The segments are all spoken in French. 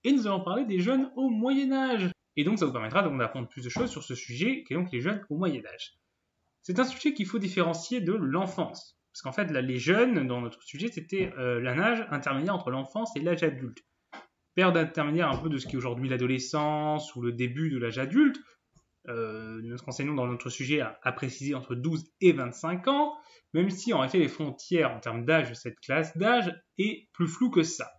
et nous allons parler des jeunes au Moyen-Âge. Et donc ça vous permettra donc d'apprendre plus de choses sur ce sujet, qui est donc les jeunes au Moyen-Âge. C'est un sujet qu'il faut différencier de l'enfance. Parce qu'en fait, là, les jeunes, dans notre sujet, c'était l'âge intermédiaire entre l'enfance et l'âge adulte. Période intermédiaire un peu de ce qui est aujourd'hui l'adolescence ou le début de l'âge adulte. Notre enseignant dans notre sujet a précisé entre 12 et 25 ans, même si en réalité les frontières en termes d'âge de cette classe d'âge est plus floue que ça.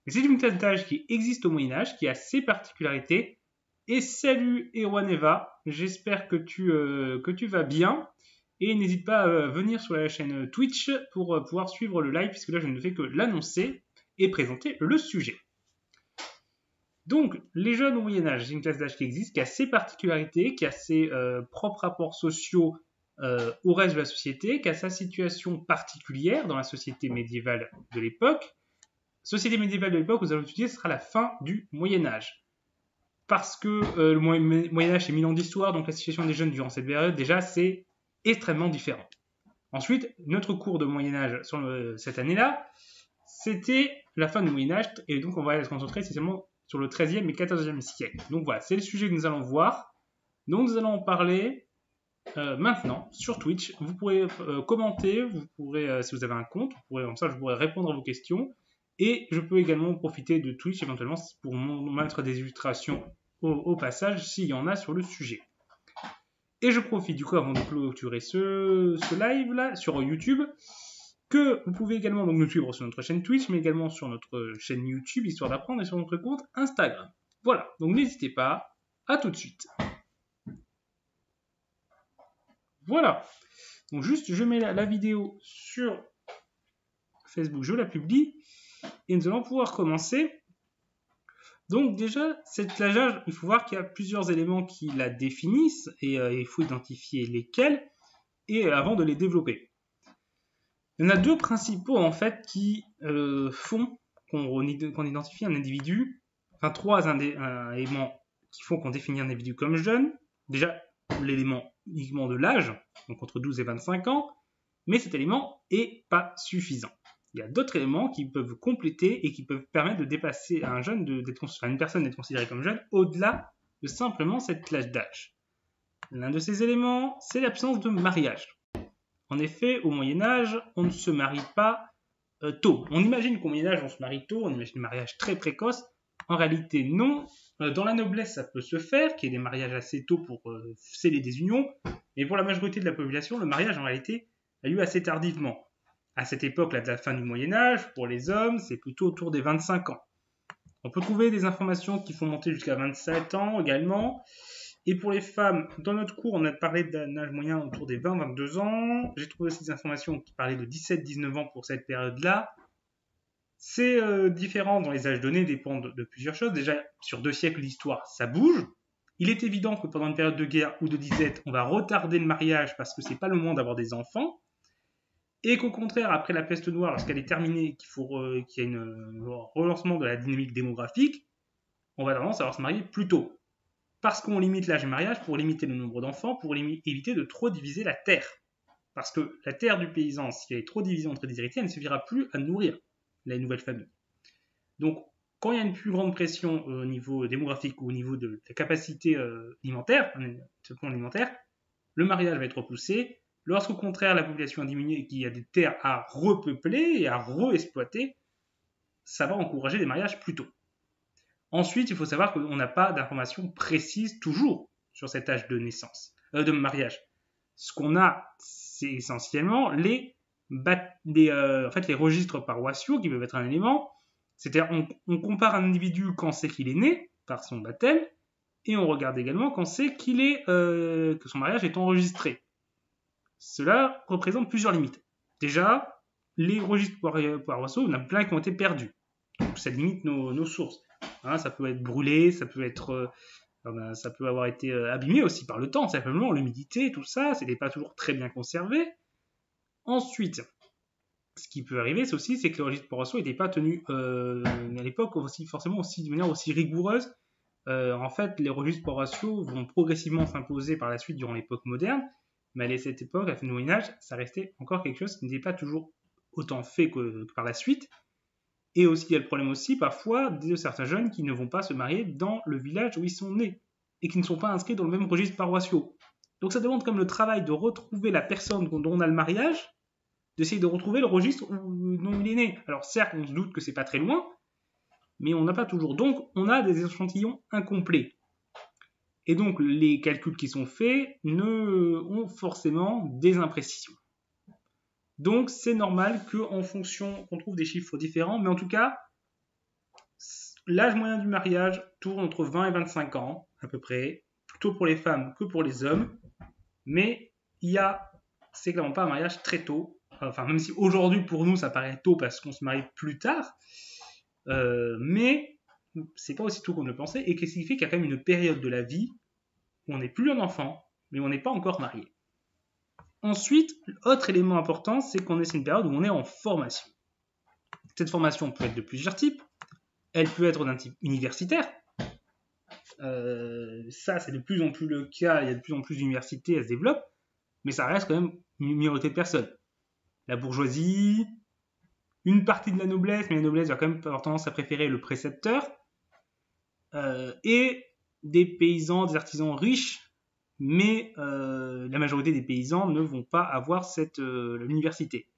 Mais c'est une classe d'âge qui existe au Moyen-Âge, qui a ses particularités. Et salut Erwan Eva, j'espère que tu vas bien. Et n'hésite pas à venir sur la chaîne Twitch pour pouvoir suivre le live, puisque là je ne fais que l'annoncer et présenter le sujet. Donc, les jeunes au Moyen-Âge, c'est une classe d'âge qui existe, qui a ses particularités, qui a ses propres rapports sociaux au reste de la société, qui a sa situation particulière dans la société médiévale de l'époque. Société médiévale de l'époque, vous allez étudier, ce sera la fin du Moyen-Âge. Parce que le Moyen-Âge, c'est 1000 ans d'histoire, donc la situation des jeunes durant cette période, déjà, c'est extrêmement différent. Ensuite, notre cours de Moyen-Âge sur cette année-là, c'était la fin du Moyen-Âge, et donc on va se concentrer essentiellement sur le XIIIe et XIVe siècle. Donc voilà, c'est le sujet que nous allons voir. Donc nous allons en parler maintenant sur Twitch. Vous pourrez commenter, vous pourrez, si vous avez un compte, comme ça je pourrai répondre à vos questions. Et je peux également profiter de Twitch éventuellement pour mettre des illustrations au passage s'il y en a sur le sujet. Et je profite du coup avant de clôturer ce live là sur YouTube, que vous pouvez également donc nous suivre sur notre chaîne Twitch, mais également sur notre chaîne YouTube, histoire d'apprendre, et sur notre compte Instagram. Voilà, donc n'hésitez pas, à tout de suite. Voilà, donc juste je mets la vidéo sur Facebook, je la publie, et nous allons pouvoir commencer. Donc déjà, cette classe d'âge, il faut voir qu'il y a plusieurs éléments qui la définissent, et il faut identifier lesquels, et avant de les développer. Il y en a deux principaux en fait qui font qu'on identifie un individu, enfin trois éléments qui font qu'on définit un individu comme jeune. Déjà, l'élément uniquement de l'âge, donc entre 12 et 25 ans, mais cet élément n'est pas suffisant. Il y a d'autres éléments qui peuvent compléter et qui peuvent permettre de dépasser un jeune, une personne d'être considérée comme jeune au-delà de simplement cette classe d'âge. L'un de ces éléments, c'est l'absence de mariage. En effet, au Moyen-Âge, on ne se marie pas tôt. On imagine qu'au Moyen-Âge, on se marie tôt, on imagine un mariage très précoce. En réalité, non. Dans la noblesse, ça peut se faire, qu'il y ait des mariages assez tôt pour sceller des unions. Mais pour la majorité de la population, le mariage, en réalité, a lieu assez tardivement. À cette époque, là, de la fin du Moyen-Âge, pour les hommes, c'est plutôt autour des 25 ans. On peut trouver des informations qui font monter jusqu'à 27 ans également. Et pour les femmes, dans notre cours, on a parlé d'un âge moyen autour des 20-22 ans. J'ai trouvé aussi des informations qui parlaient de 17-19 ans pour cette période-là. C'est différent dans les âges donnés, dépend de plusieurs choses. Déjà, sur 2 siècles d'histoire, ça bouge. Il est évident que pendant une période de guerre ou de disette, on va retarder le mariage parce que c'est pas le moment d'avoir des enfants. Et qu'au contraire, après la peste noire, lorsqu'elle est terminée, qu'il y a un relancement de la dynamique démographique, on va tendance à avoir se marier plus tôt. Parce qu'on limite l'âge du mariage pour limiter le nombre d'enfants, pour éviter de trop diviser la terre. Parce que la terre du paysan, si elle est trop divisée entre des héritiers, elle ne suffira plus à nourrir la nouvelle famille. Donc, quand il y a une plus grande pression au niveau démographique ou au niveau de la capacité alimentaire, le mariage va être repoussé. Lorsqu'au contraire, la population a diminué et qu'il y a des terres à repeupler et à re-exploiter, ça va encourager des mariages plus tôt. Ensuite, il faut savoir qu'on n'a pas d'informations précises toujours sur cet âge de naissance, de mariage. Ce qu'on a, c'est essentiellement les registres paroissiaux qui peuvent être un élément. C'est-à-dire, on compare un individu quand c'est qu'il est né, par son baptême, et on regarde également quand c'est que son mariage est enregistré. Cela représente plusieurs limites. Déjà, les registres paroissiaux, il y en a plein qui ont été perdus. Donc, ça limite nos sources. Hein, ça peut être brûlé, ça peut avoir été abîmé aussi par le temps, simplement l'humidité, tout ça, c'était pas toujours très bien conservé. Ensuite, ce qui peut arriver, c'est que les registres paroissiaux n'étaient pas tenus à l'époque de manière aussi rigoureuse. En fait, les registres paroissiaux vont progressivement s'imposer par la suite durant l'époque moderne, mais à cette époque, à la fin du Moyen-Âge, ça restait encore quelque chose qui n'était pas toujours autant fait que par la suite. Et aussi, il y a le problème aussi, parfois, de certains jeunes qui ne vont pas se marier dans le village où ils sont nés et qui ne sont pas inscrits dans le même registre paroissiaux. Donc ça demande comme le travail de retrouver la personne dont on a le mariage, d'essayer de retrouver le registre dont il est né. Alors certes, on se doute que c'est pas très loin, mais on n'a pas toujours. Donc on a des échantillons incomplets. Et donc les calculs qui sont faits ont forcément des imprécisions. Donc c'est normal qu'en fonction, qu'on trouve des chiffres différents, mais en tout cas, l'âge moyen du mariage tourne entre 20 et 25 ans, à peu près, plutôt pour les femmes que pour les hommes, mais c'est clairement pas un mariage très tôt, enfin même si aujourd'hui pour nous ça paraît tôt parce qu'on se marie plus tard, mais c'est pas aussi tôt qu'on le pensait, et qu'est-ce qui fait qu'il y a quand même une période de la vie où on n'est plus un enfant, mais on n'est pas encore marié. Ensuite, autre élément important, c'est qu'on est sur une période où on est en formation. Cette formation peut être de plusieurs types. Elle peut être d'un type universitaire. Ça, c'est de plus en plus le cas. Il y a de plus en plus d'universités, elles se développent. Mais ça reste quand même une minorité de personnes. La bourgeoisie, une partie de la noblesse, mais la noblesse va quand même avoir tendance à préférer le précepteur. Et des paysans, des artisans riches, mais la majorité des paysans ne vont pas avoir l'université.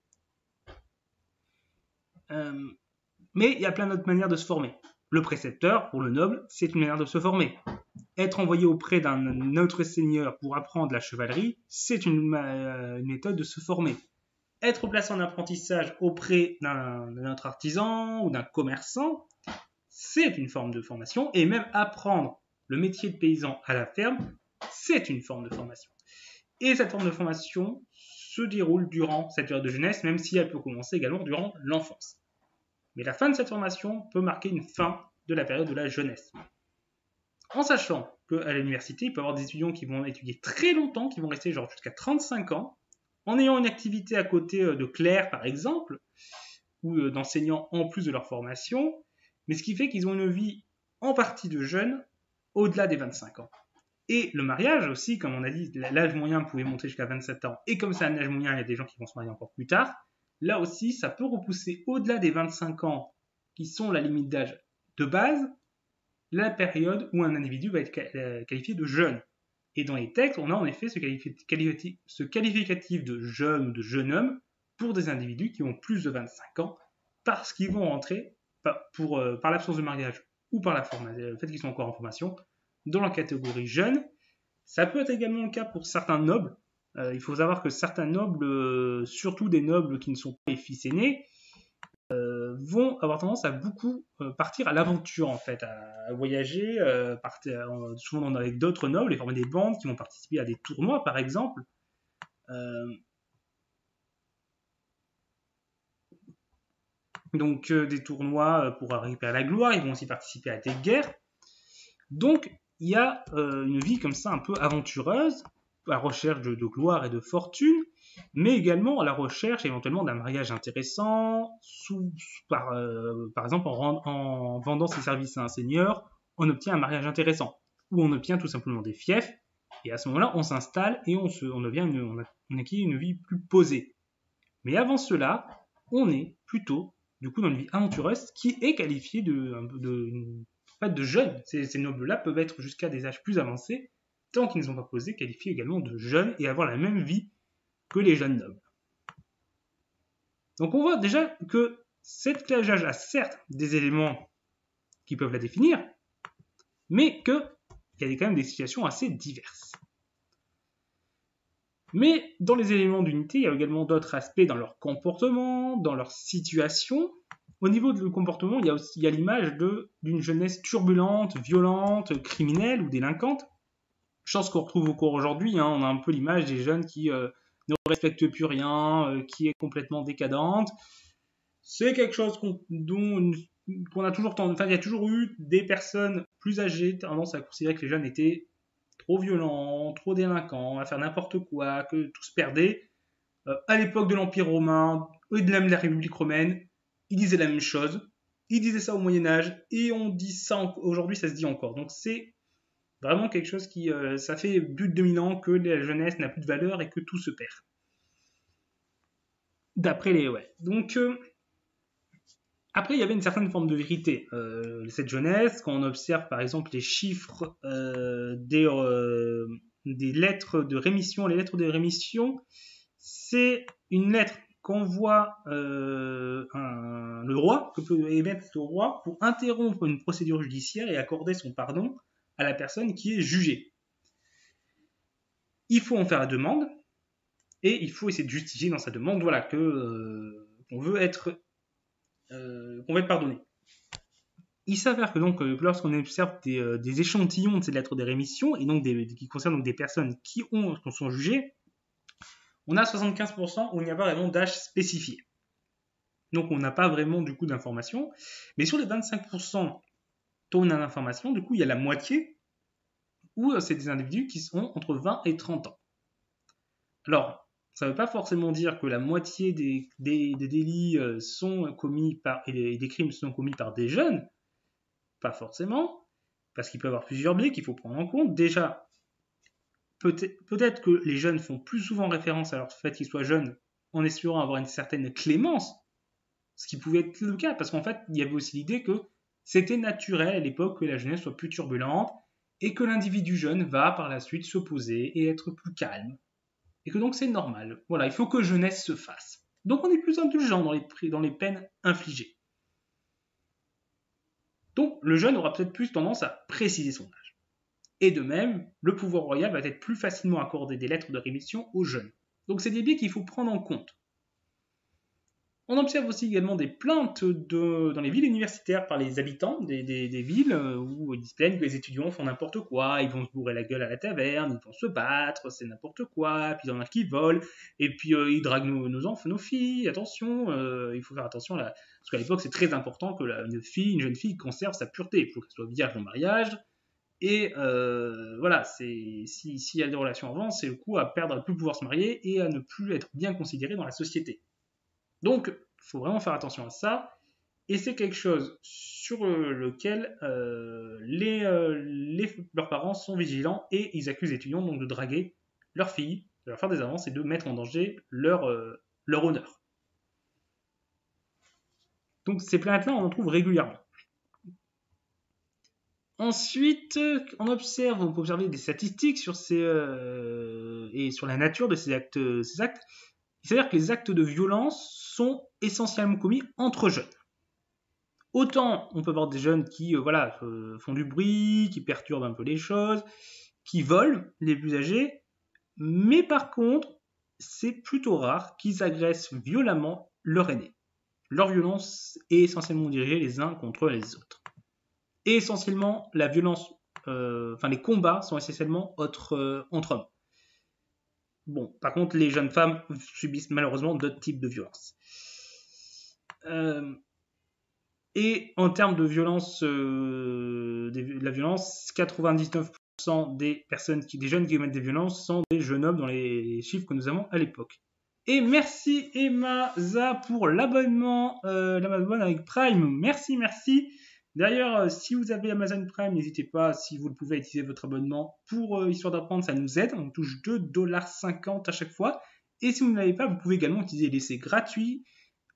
Mais il y a plein d'autres manières de se former. Le précepteur, pour le noble, c'est une manière de se former. Être envoyé auprès d'un autre seigneur pour apprendre la chevalerie, c'est une méthode de se former. Être placé en apprentissage auprès d'un autre artisan ou d'un commerçant, c'est une forme de formation. Et même apprendre le métier de paysan à la ferme, c'est une forme de formation. Et cette forme de formation se déroule durant cette période de jeunesse, même si elle peut commencer également durant l'enfance. Mais la fin de cette formation peut marquer une fin de la période de la jeunesse. En sachant qu'à l'université, il peut y avoir des étudiants qui vont étudier très longtemps, qui vont rester genre jusqu'à 35 ans, en ayant une activité à côté de clerc par exemple, ou d'enseignants en plus de leur formation, mais ce qui fait qu'ils ont une vie en partie de jeunes au-delà des 25 ans. Et le mariage aussi, comme on a dit, l'âge moyen pouvait monter jusqu'à 27 ans, et comme c'est un âge moyen, il y a des gens qui vont se marier encore plus tard. Là aussi, ça peut repousser au-delà des 25 ans, qui sont la limite d'âge de base, la période où un individu va être qualifié de jeune. Et dans les textes, on a en effet ce qualificatif de jeune ou de jeune homme pour des individus qui ont plus de 25 ans, parce qu'ils vont rentrer par l'absence de mariage ou par le fait qu'ils sont encore en formation, dans la catégorie jeune. Ça peut être également le cas pour certains nobles. Il faut savoir que certains nobles, surtout des nobles qui ne sont pas les fils aînés, vont avoir tendance à beaucoup partir à l'aventure en fait, à voyager, souvent avec d'autres nobles et former des bandes qui vont participer à des tournois par exemple. Donc des tournois pour récupérer la gloire, ils vont aussi participer à des guerres. Donc il y a une vie comme ça un peu aventureuse, à la recherche de gloire et de fortune, mais également à la recherche éventuellement d'un mariage intéressant, par exemple en vendant ses services à un seigneur, on obtient un mariage intéressant, ou on obtient tout simplement des fiefs, et à ce moment-là on s'installe et on acquiert une vie plus posée. Mais avant cela, on est plutôt du coup dans une vie aventureuse qui est qualifiée de jeunes. Ces nobles-là peuvent être jusqu'à des âges plus avancés, tant qu'ils ne sont pas posés, qualifiés également de jeunes et avoir la même vie que les jeunes nobles. Donc on voit déjà que cette classe d'âge a certes des éléments qui peuvent la définir, mais qu'il y a quand même des situations assez diverses. Mais dans les éléments d'unité, il y a également d'autres aspects dans leur comportement, dans leur situation. Au niveau du comportement, il y a l'image d'une jeunesse turbulente, violente, criminelle ou délinquante. Chose qu'on retrouve encore aujourd'hui, on a un peu l'image des jeunes qui ne respectent plus rien, qui est complètement décadente. C'est quelque chose qu'on a toujours il y a toujours eu des personnes plus âgées tendance à considérer que les jeunes étaient trop violents, trop délinquants, à faire n'importe quoi, que tout se perdait. À l'époque de l'Empire romain et de la République romaine, ils disaient la même chose. Ils disaient ça au Moyen-Âge et on dit ça aujourd'hui, ça se dit encore. Donc c'est vraiment quelque chose qui, ça fait plus de 2000 ans que la jeunesse n'a plus de valeur et que tout se perd. D'après les, ouais. Donc Après, il y avait une certaine forme de vérité. Cette jeunesse, quand on observe par exemple les chiffres des lettres de rémission, les lettres de rémission, c'est une lettre qu'envoie le roi, que peut émettre le roi pour interrompre une procédure judiciaire et accorder son pardon à la personne qui est jugée. Il faut en faire la demande et il faut essayer de justifier dans sa demande, voilà, qu'on veut être pardonné. Il s'avère que donc lorsqu'on observe des échantillons de ces lettres de rémission et donc qui concernent donc des personnes qui sont jugées, on a 75% où il n'y a pas vraiment d'âge spécifié. Donc on n'a pas vraiment du coup d'informations. Mais sur les 25% dont on a l'information, du coup il y a la moitié où c'est des individus qui sont entre 20 et 30 ans. Alors, ça ne veut pas forcément dire que la moitié des délits sont commis et des crimes sont commis par des jeunes. Pas forcément, parce qu'il peut y avoir plusieurs biais qu'il faut prendre en compte. Déjà, peut-être que les jeunes font plus souvent référence à leur fait qu'ils soient jeunes en espérant avoir une certaine clémence, ce qui pouvait être le cas, parce qu'en fait, il y avait aussi l'idée que c'était naturel à l'époque que la jeunesse soit plus turbulente et que l'individu jeune va par la suite se poser et être plus calme. Et que donc c'est normal. Voilà, il faut que jeunesse se fasse. Donc on est plus indulgent dans les peines infligées. Donc le jeune aura peut-être plus tendance à préciser son âge. Et de même, le pouvoir royal va être plus facilement accordé des lettres de rémission aux jeunes. Donc c'est des biais qu'il faut prendre en compte. On observe aussi également des plaintes dans les villes universitaires par les habitants des villes où ils se plaignent que les étudiants font n'importe quoi, ils vont se bourrer la gueule à la taverne, ils vont se battre, c'est n'importe quoi, puis il y en a qui volent, et puis ils draguent nos enfants, nos filles, attention, il faut faire attention, parce qu'à l'époque c'est très important que une jeune fille conserve sa pureté, il faut qu'elle soit vierge au mariage, et voilà, s'il y a des relations avant, c'est le coup à perdre, à ne plus pouvoir se marier et à ne plus être bien considéré dans la société. Donc, il faut vraiment faire attention à ça. Et c'est quelque chose sur lequel leurs parents sont vigilants et ils accusent les étudiants donc de draguer leurs filles, de leur faire des avances et de mettre en danger leur honneur. Donc ces plaintes-là, on en trouve régulièrement. Ensuite, on peut observer des statistiques sur et sur la nature de ces actes. C'est-à-dire que les actes de violence sont essentiellement commis entre jeunes. Autant on peut voir des jeunes qui font du bruit, qui perturbent un peu les choses, qui volent les plus âgés, mais par contre, c'est plutôt rare qu'ils agressent violemment leur aîné. Leur violence est essentiellement dirigée les uns contre les autres. Et essentiellement, la violence, les combats sont essentiellement entre hommes. Bon, par contre, les jeunes femmes subissent malheureusement d'autres types de violences. Et en termes de violence, la violence, 99% des jeunes qui commettent des violences sont des jeunes hommes dans les chiffres que nous avons à l'époque. Et merci Emma pour l'abonnement avec Prime. Merci. D'ailleurs, si vous avez Amazon Prime, n'hésitez pas, si vous le pouvez, à utiliser votre abonnement pour Histoire d'apprendre, ça nous aide. On touche 2,50$ à chaque fois. Et si vous ne l'avez pas, vous pouvez également utiliser l'essai gratuit.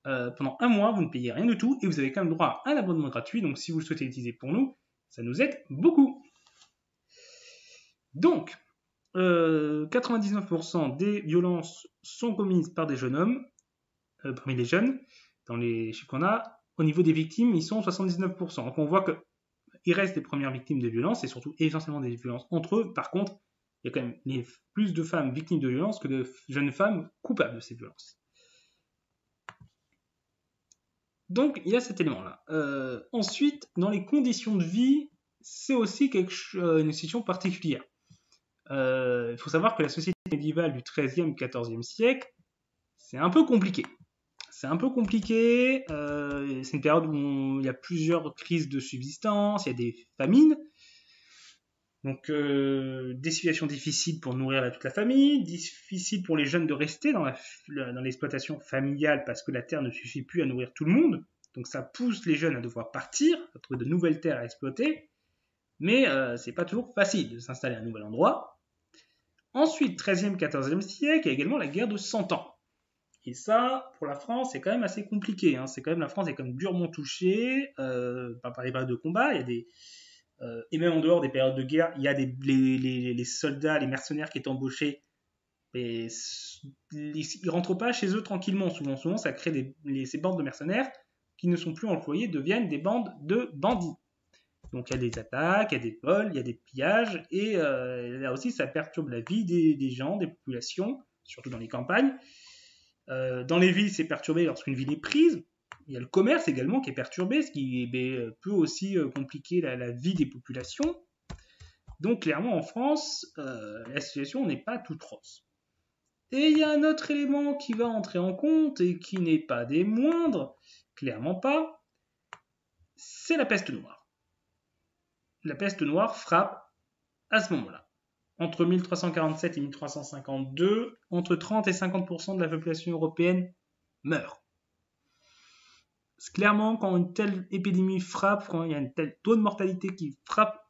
Pendant un mois, vous ne payez rien du tout et vous avez quand même droit à un abonnement gratuit. Donc si vous le souhaitez l'utiliser pour nous, ça nous aide beaucoup. Donc, 99% des violences sont commises par des jeunes hommes, parmi les jeunes, dans les chiffres qu'on a. Au niveau des victimes, ils sont 79%. Donc on voit qu'il reste des premières victimes de violences et surtout essentiellement des violences entre eux. Par contre, il y a quand même plus de femmes victimes de violences que de jeunes femmes coupables de ces violences. Donc, il y a cet élément-là. Ensuite, dans les conditions de vie, c'est aussi une situation particulière. Il faut savoir que la société médiévale du XIIIe, XIVe siècle, c'est un peu compliqué. C'est une période où il y a plusieurs crises de subsistance, il y a des famines. Donc, des situations difficiles pour nourrir toute la famille, difficile pour les jeunes de rester dans l'exploitation familiale parce que la terre ne suffit plus à nourrir tout le monde. Donc, ça pousse les jeunes à devoir partir, à trouver de nouvelles terres à exploiter. Mais c'est pas toujours facile de s'installer à un nouvel endroit. Ensuite, 13e, 14e siècle, il y a également la guerre de 100 ans. Et ça, pour la France, c'est quand même assez compliqué. Hein. La France est quand même durement touchée par les périodes de combat. Il y a et même en dehors des périodes de guerre, il y a les soldats, les mercenaires qui étaient embauchés. Mais ils rentrent pas chez eux tranquillement. Souvent, ça crée ces bandes de mercenaires qui ne sont plus employés, deviennent des bandes de bandits. Donc il y a des attaques, il y a des vols, il y a des pillages, et là aussi ça perturbe la vie des gens, des populations, surtout dans les campagnes. Dans les villes, c'est perturbé lorsqu'une ville est prise. Il y a le commerce également qui est perturbé, ce qui peut aussi compliquer la vie des populations. Donc clairement en France, la situation n'est pas toute rose. Et il y a un autre élément qui va entrer en compte et qui n'est pas des moindres, clairement pas, c'est la peste noire. La peste noire frappe à ce moment-là. Entre 1347 et 1352, entre 30 et 50% de la population européenne meurt. C'est clairement, quand une telle épidémie frappe, quand il y a un tel taux de mortalité qui frappe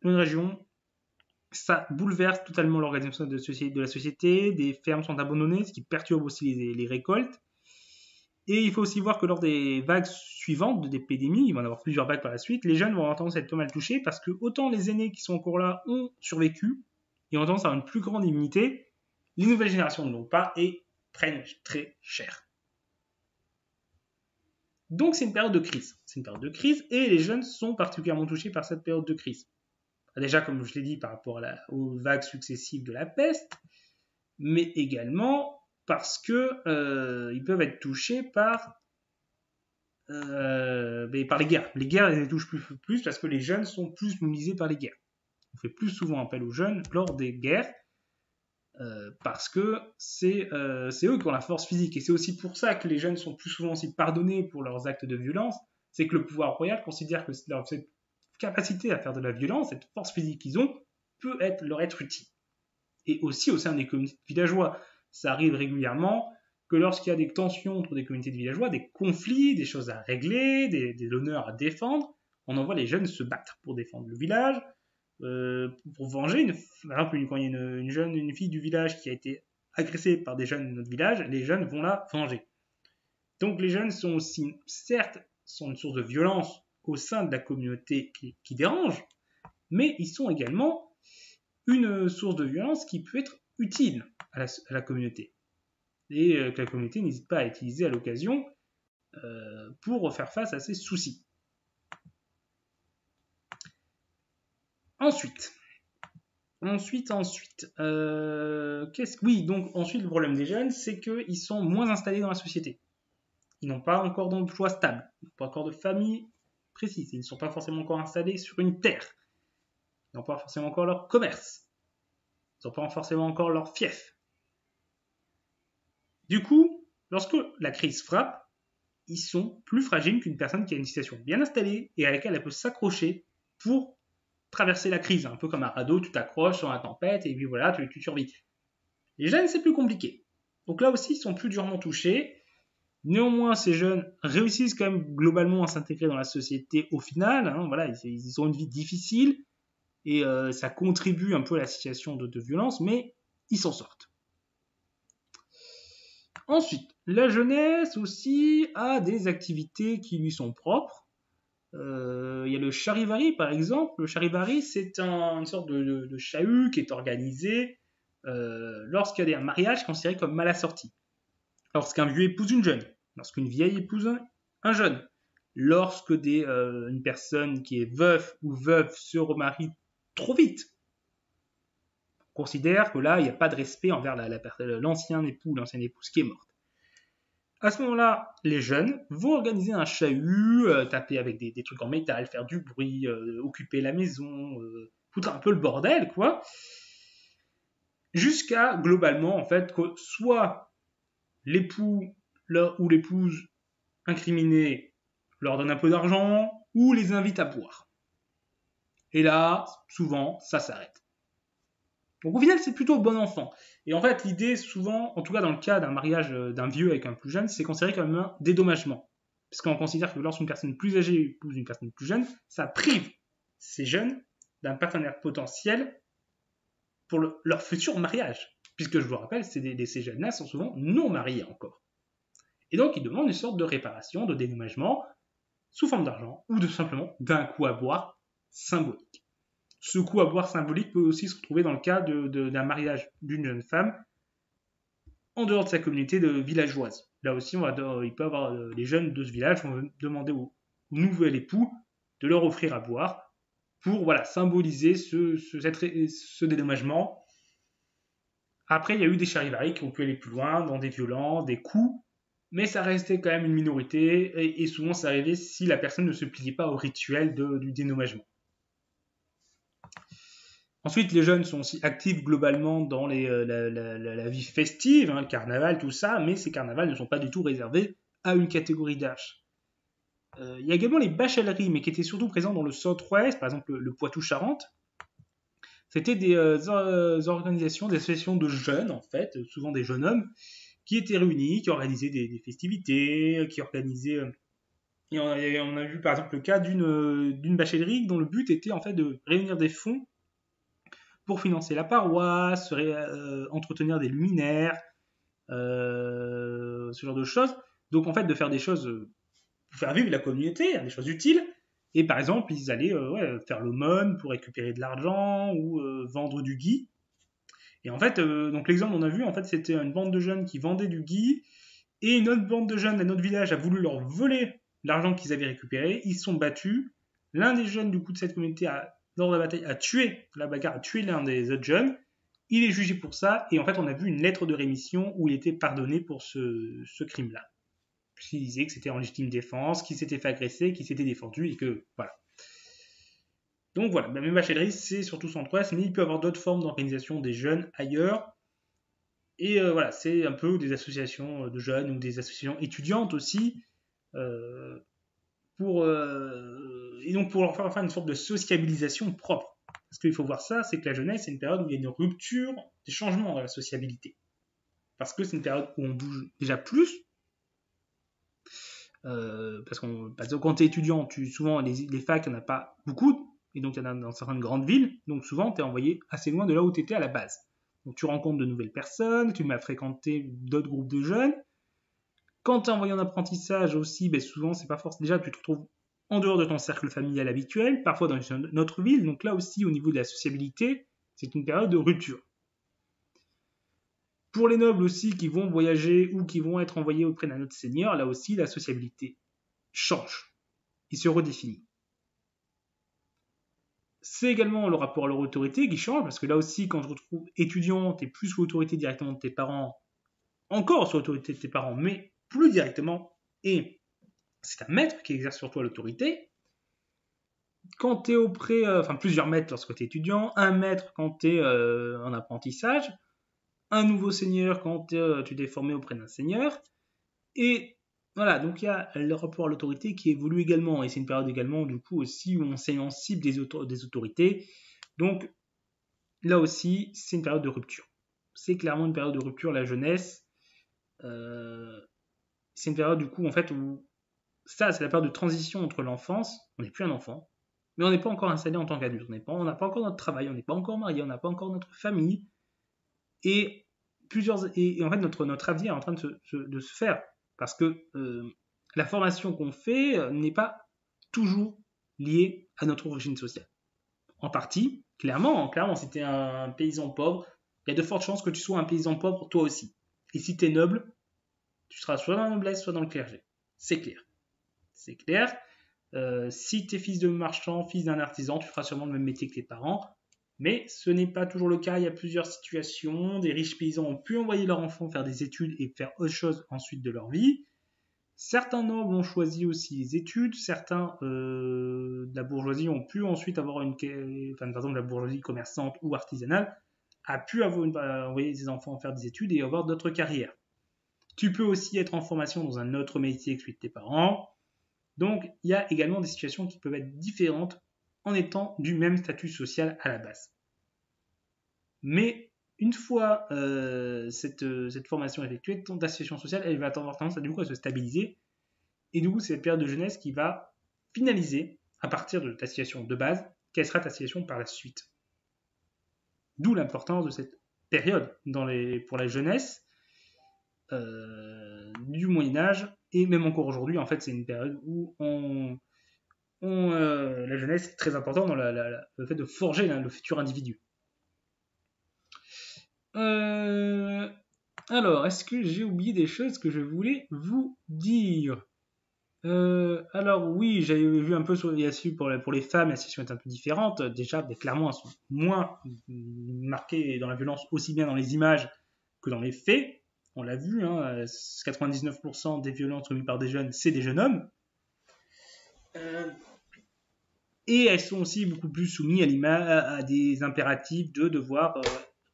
une région, ça bouleverse totalement l'organisation de la société, des fermes sont abandonnées, ce qui perturbe aussi les récoltes. Et il faut aussi voir que lors des vagues suivantes d'épidémie, il va y en avoir plusieurs vagues par la suite, les jeunes vont avoir tendance à être pas mal touchés parce que autant les aînés qui sont encore là ont survécu et ont tendance à avoir une plus grande immunité, les nouvelles générations ne l'ont pas et prennent très cher. Donc c'est une période de crise. C'est une période de crise et les jeunes sont particulièrement touchés par cette période de crise. Déjà, comme je l'ai dit, par rapport aux vagues successives de la peste, mais également parce que ils peuvent être touchés par les guerres. Les guerres les touchent plus parce que les jeunes sont plus mobilisés par les guerres. On fait plus souvent appel aux jeunes lors des guerres parce que c'est eux qui ont la force physique. Et c'est aussi pour ça que les jeunes sont plus souvent aussi pardonnés pour leurs actes de violence. C'est que le pouvoir royal considère que cette capacité à faire de la violence, cette force physique qu'ils ont, peut leur être utile. Et aussi au sein des communautés de villageois. Ça arrive régulièrement que lorsqu'il y a des tensions entre des communautés de villageois, des conflits, des choses à régler, des honneurs à défendre, on envoie les jeunes se battre pour défendre le village, pour venger. Par exemple, quand il y a une fille du village qui a été agressée par des jeunes de notre village, les jeunes vont la venger. Donc les jeunes sont aussi, certes, sont une source de violence au sein de la communauté qui dérange, mais ils sont également une source de violence qui peut être utile à la communauté. Et que la communauté n'hésite pas à utiliser à l'occasion pour faire face à ces soucis. Ensuite, ensuite, le problème des jeunes, c'est qu'ils sont moins installés dans la société. Ils n'ont pas encore d'emploi stable, ils n'ont pas encore de famille précise, ils ne sont pas forcément encore installés sur une terre, ils n'ont pas forcément encore leur commerce, ils n'ont pas forcément encore leur fief. Du coup, lorsque la crise frappe, ils sont plus fragiles qu'une personne qui a une situation bien installée et à laquelle elle peut s'accrocher pour traverser la crise. Un peu comme un radeau, tu t'accroches sur la tempête et puis voilà, tu survis. Les jeunes, c'est plus compliqué. Donc là aussi, ils sont plus durement touchés. Néanmoins, ces jeunes réussissent quand même globalement à s'intégrer dans la société au final. Hein, voilà, ils ont une vie difficile et ça contribue un peu à la situation de violence, mais ils s'en sortent. Ensuite, la jeunesse aussi a des activités qui lui sont propres. Il y a le charivari par exemple. Le charivari, c'est une sorte de chahut qui est organisé lorsqu'il y a un mariage considéré comme mal assorti. Lorsqu'un vieux épouse une jeune, lorsqu'une vieille épouse un jeune, lorsque une personne qui est veuf ou veuve se remarie trop vite. On considère que là, il n'y a pas de respect envers l'ancien époux ou l'ancienne épouse qui est morte. À ce moment-là, les jeunes vont organiser un chahut, taper avec des trucs en métal, faire du bruit, occuper la maison, foutre un peu le bordel, quoi. Jusqu'à, globalement, en fait, que soit l'époux ou l'épouse incriminée leur donne un peu d'argent ou les invite à boire. Et là, souvent, ça s'arrête. Donc au final, c'est plutôt bon enfant. Et en fait, l'idée, souvent, en tout cas dans le cas d'un mariage d'un vieux avec un plus jeune, c'est considéré comme un dédommagement. Parce qu'on considère que lorsqu'une personne plus âgée épouse une personne plus jeune, ça prive ces jeunes d'un partenaire potentiel pour leur futur mariage. puisque je vous rappelle, ces jeunes-là sont souvent non mariés encore. Et donc, ils demandent une sorte de réparation, de dédommagement, sous forme d'argent, ou de simplement d'un coup à boire symbolique. Ce coup à boire symbolique peut aussi se retrouver dans le cas d'un mariage d'une jeune femme en dehors de sa communauté villageoise. Là aussi, il peut y avoir les jeunes de ce village vont demander au nouvel époux de leur offrir à boire pour symboliser ce dédommagement. Après, il y a eu des charivaris qui ont pu aller plus loin, dans des violences, des coups, mais ça restait quand même une minorité, et souvent ça arrivait si la personne ne se pliait pas au rituel du dédommagement. Ensuite, les jeunes sont aussi actifs globalement dans la vie festive, le carnaval, tout ça, mais ces carnavals ne sont pas du tout réservés à une catégorie d'âge. Il y a également les bacheleries, mais qui étaient surtout présents dans le centre-ouest, par exemple le Poitou-Charentes. C'était des organisations, des associations de jeunes, en fait, souvent des jeunes hommes, qui étaient réunis, qui organisaient des festivités, qui organisaient... Et on a vu par exemple le cas d'une bachelerie dont le but était en fait de réunir des fonds pour financer la paroisse, entretenir des luminaires, ce genre de choses. Donc en fait de faire des choses pour faire vivre la communauté, des choses utiles. Et par exemple, ils allaient faire l'aumône pour récupérer de l'argent ou vendre du gui. Et en fait, donc l'exemple qu'on a vu, en fait, c'était une bande de jeunes qui vendaient du gui et une autre bande de jeunes d'un autre village a voulu leur voler l'argent qu'ils avaient récupéré. Ils se sont battus. L'un des jeunes du coup de cette communauté, lors de la bataille, a tué l'un des autres jeunes. Il est jugé pour ça et en fait, on a vu une lettre de rémission où il était pardonné pour ce crime-là. Puisqu'il disait que c'était en légitime défense, qu'il s'était fait agresser, qu'il s'était défendu et que voilà. Donc voilà, la même bachelerie, c'est surtout centre-ouest, mais il peut y avoir d'autres formes d'organisation des jeunes ailleurs. Et c'est un peu des associations de jeunes ou des associations étudiantes aussi, et donc pour leur faire une sorte de sociabilisation propre. Parce qu'il faut voir ça, c'est que la jeunesse, c'est une période où il y a une rupture, des changements dans la sociabilité. Parce que c'est une période où on bouge déjà plus, parce que quand tu es étudiant, souvent les facs, il n'y en a pas beaucoup, et donc il y en a dans certaines grandes villes, donc souvent tu es envoyé assez loin de là où tu étais à la base. Donc tu rencontres de nouvelles personnes, tu vas fréquenter d'autres groupes de jeunes. Quand tu es envoyé en apprentissage aussi, souvent c'est pas forcément. Déjà tu te retrouves en dehors de ton cercle familial habituel, parfois dans une autre ville, donc là aussi au niveau de la sociabilité, c'est une période de rupture. Pour les nobles aussi qui vont voyager ou qui vont être envoyés auprès d'un autre seigneur, là aussi la sociabilité change. Il se redéfinit. C'est également le rapport à leur autorité qui change, parce que là aussi, quand je retrouve étudiant, tu es plus sous l'autorité directement de tes parents, encore sous l'autorité de tes parents, mais plus directement, et c'est un maître qui exerce sur toi l'autorité. Quand tu es auprès, plusieurs maîtres lorsque tu es étudiant, un maître quand tu es en apprentissage, un nouveau seigneur quand tu t'es formé auprès d'un seigneur, et voilà, donc il y a le rapport à l'autorité qui évolue également, et c'est une période également du coup aussi où on s'émancipe des autorités. Donc là aussi, c'est une période de rupture. C'est clairement une période de rupture, la jeunesse. C'est une période du coup en fait où ça, c'est la période de transition entre l'enfance, on n'est plus un enfant, mais on n'est pas encore installé en tant qu'adulte, on n'a pas encore notre travail, on n'est pas encore marié, on n'a pas encore notre famille, et en fait notre avenir est en train de se faire. Parce que la formation qu'on fait n'est pas toujours liée à notre origine sociale. En partie, clairement, si tu es un paysan pauvre, il y a de fortes chances que tu sois un paysan pauvre toi aussi. Et si tu es noble, tu seras soit dans la noblesse, soit dans le clergé. C'est clair. C'est clair. Si tu es fils de marchand, fils d'un artisan, tu feras sûrement le même métier que tes parents. Mais ce n'est pas toujours le cas, il y a plusieurs situations. Des riches paysans ont pu envoyer leurs enfants faire des études et faire autre chose ensuite de leur vie. Certains nobles ont choisi aussi les études, certains de la bourgeoisie ont pu ensuite avoir par exemple la bourgeoisie commerçante ou artisanale a pu envoyer ses enfants faire des études et avoir d'autres carrières. Tu peux aussi être en formation dans un autre métier que celui de tes parents. Donc il y a également des situations qui peuvent être différentes en étant du même statut social à la base. Mais une fois cette formation effectuée, ta situation sociale, elle va avoir tendance à se stabiliser. Et du coup, c'est cette période de jeunesse qui va finaliser, à partir de ta situation de base, quelle sera ta situation par la suite. D'où l'importance de cette période pour la jeunesse du Moyen-Âge, et même encore aujourd'hui, en fait, c'est une période où la jeunesse est très importante dans le fait de forger le futur individu. Alors, est-ce que j'ai oublié des choses que je voulais vous dire? Alors oui, j'avais vu un peu sur pour les femmes, la situation est un peu différente. Déjà, clairement, elles sont moins marquées dans la violence, aussi bien dans les images que dans les faits. On l'a vu, hein, 99% des violences commises par des jeunes, c'est des jeunes hommes. Et elles sont aussi beaucoup plus soumises à des impératifs de devoir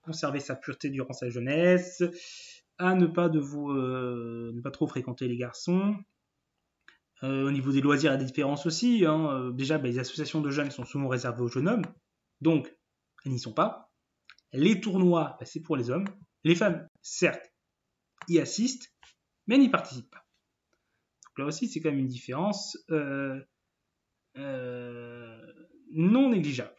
conserver sa pureté durant sa jeunesse, à ne pas trop fréquenter les garçons. Au niveau des loisirs, il y a des différences aussi. Hein. Déjà, les associations de jeunes sont souvent réservées aux jeunes hommes, donc elles n'y sont pas. Les tournois, c'est pour les hommes. Les femmes, certes, y assistent, mais n'y participent pas. Donc là aussi, c'est quand même une différence non négligeable.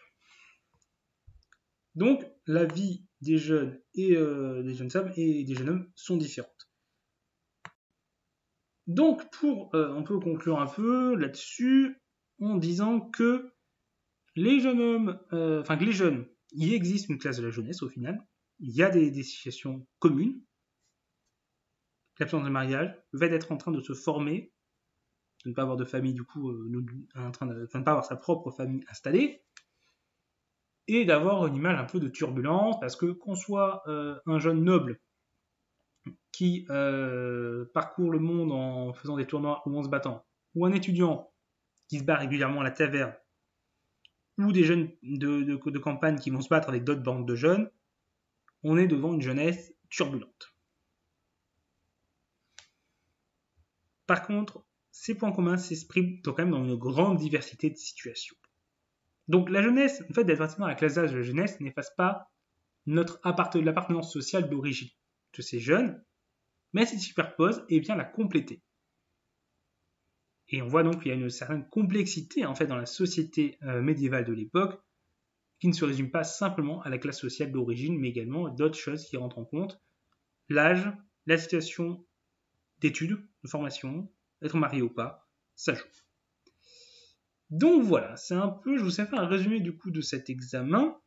Donc, la vie des jeunes et des jeunes femmes et des jeunes hommes sont différentes. Donc, on peut conclure un peu là-dessus en disant que les jeunes hommes, que les jeunes, il existe une classe de la jeunesse au final, il y a des situations communes, l'absence de mariage, le fait d'être en train de se former, de ne pas avoir de famille du coup, de ne pas avoir sa propre famille installée, et d'avoir une image un peu de turbulence, parce que qu'on soit un jeune noble qui parcourt le monde en faisant des tournois ou en se battant, ou un étudiant qui se bat régulièrement à la taverne, ou des jeunes de campagne qui vont se battre avec d'autres bandes de jeunes, on est devant une jeunesse turbulente. Par contre, ces points communs s'expriment quand même dans une grande diversité de situations. Donc la jeunesse, en fait, d'être à la classe d'âge de la jeunesse n'efface pas l'appartenance sociale d'origine de ces jeunes, mais s'y superpose et vient la compléter. Et on voit donc qu'il y a une certaine complexité en fait dans la société médiévale de l'époque, qui ne se résume pas simplement à la classe sociale d'origine, mais également d'autres choses qui rentrent en compte. L'âge, la situation d'études, de formation, être marié ou pas, ça joue. Donc voilà, c'est un peu, je vous ai fait un résumé du coup de cet examen.